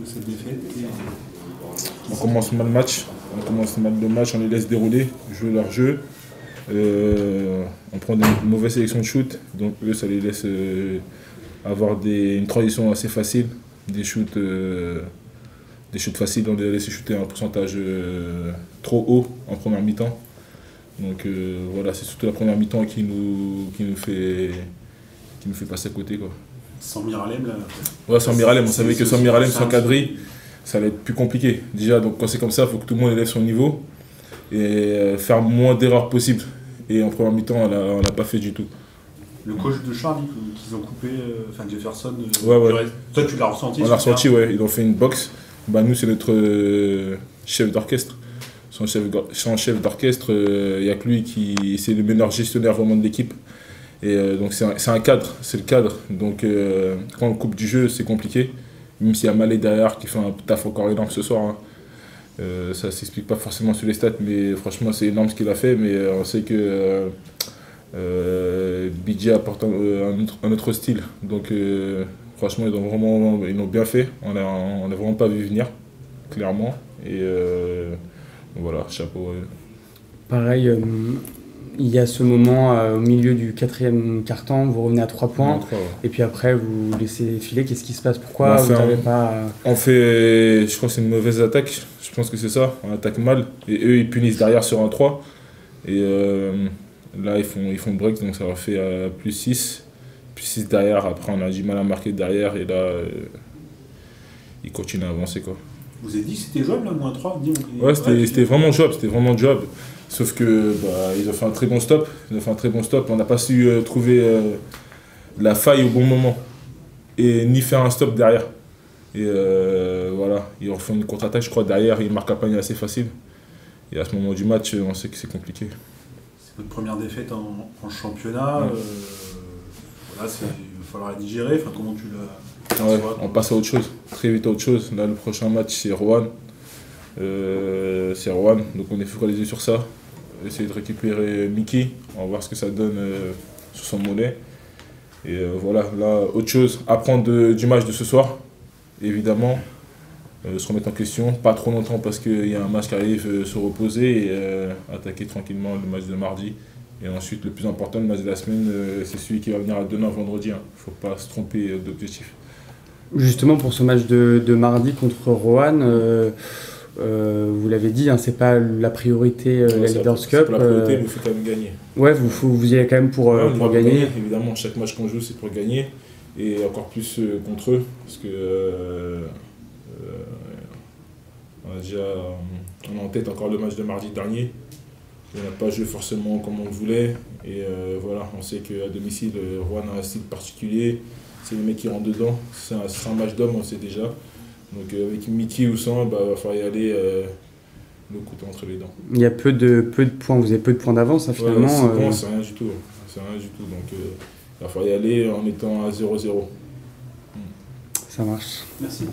cette défaite On commence mal le match. On les laisse dérouler, jouer leur jeu. On prend une mauvaise sélection de shoot, donc eux, ça les laisse avoir une transition assez facile, des shoots faciles, on les laisse shooter à un pourcentage trop haut en première mi-temps. Donc voilà, c'est surtout la première mi-temps qui nous fait passer à côté, quoi. Sans Miralem là. Ouais, sans Miralem, on savait que sans Miralem, sans Kadri, ça allait être plus compliqué. Déjà, donc quand c'est comme ça, il faut que tout le monde élève son niveau et faire moins d'erreurs possibles. Et en première mi-temps, on l'a pas fait du tout. Le coach de Charles dit qu'ils ont coupé, Jefferson. Ouais. Toi, tu l'as ressenti? On l'a ressenti, ouais. Ils ont fait une box. Bah, nous, c'est notre chef d'orchestre. Son chef d'orchestre, il n'y a que lui c'est le meilleur gestionnaire vraiment de l'équipe. Et donc c'est un cadre, c'est le cadre. Donc quand on coupe du jeu, c'est compliqué. Même s'il y a Malé derrière qui fait un taf encore énorme ce soir. Hein. Ça ne s'explique pas forcément sur les stats, mais franchement c'est énorme ce qu'il a fait. Mais on sait que BJ apporte un autre style. Donc franchement ils l'ont bien fait. On n'a vraiment pas vu venir, clairement. Et voilà, chapeau. Pareil, il y a ce moment au milieu du 4e quart-temps, vous revenez à 3 points, et puis après vous laissez filer. Qu'est-ce qui se passe? Pourquoi vous n'avez pas... On fait, je crois que c'est une mauvaise attaque, je pense que c'est ça, on attaque mal, et eux ils punissent derrière sur un 3, et là ils font break, donc ça leur fait plus 6 derrière. Après on a du mal à marquer derrière, et là ils continuent à avancer, quoi. Vous avez dit que c'était jouable, là, moins 3? Ouais, c'était vraiment jouable. Sauf que ils ont fait un très bon stop. On n'a pas su trouver la faille au bon moment. Et ni faire un stop derrière. Et voilà, ils refont une contre-attaque, je crois, derrière, ils marquent un panier assez facile. Et à ce moment du match, on sait que c'est compliqué. C'est votre première défaite en championnat. Ouais. Voilà, il va falloir la digérer. Enfin, comment tu l'as... Ouais, on passe à autre chose, très vite à autre chose. Là, le prochain match, c'est Roanne. Donc on est focalisé sur ça. Essayer de récupérer Mickey, on va voir ce que ça donne sur son mollet. Et voilà, là, autre chose, apprendre du match de ce soir, évidemment. Se remettre en question, pas trop longtemps parce qu'il y a un match qui arrive, se reposer et attaquer tranquillement le match de mardi. Et ensuite, le plus important, le match de la semaine, c'est celui qui va venir à Denain vendredi. Il ne faut pas se tromper d'objectif. Justement, pour ce match de mardi contre Roanne, vous l'avez dit, hein, c'est pas la priorité, la Leaders Cup. C'est pas la priorité, mais il faut quand même gagner. Ouais, vous y allez quand même pour gagner. Évidemment, chaque match qu'on joue, c'est pour gagner. Et encore plus contre eux, parce que on a en tête encore le match de mardi dernier. On n'a pas joué forcément comme on le voulait. Et voilà, on sait qu'à domicile, Roanne a un style particulier. C'est les mecs qui rentrent dedans. C'est un match d'hommes, on le sait déjà. Donc avec Mickey ou sans, il va falloir y aller le couteau entre les dents. Il y a peu de points, vous avez peu de points d'avance, hein, finalement. Ouais, c'est rien du tout. Donc il va falloir y aller en étant à 0-0. Ça marche. Merci.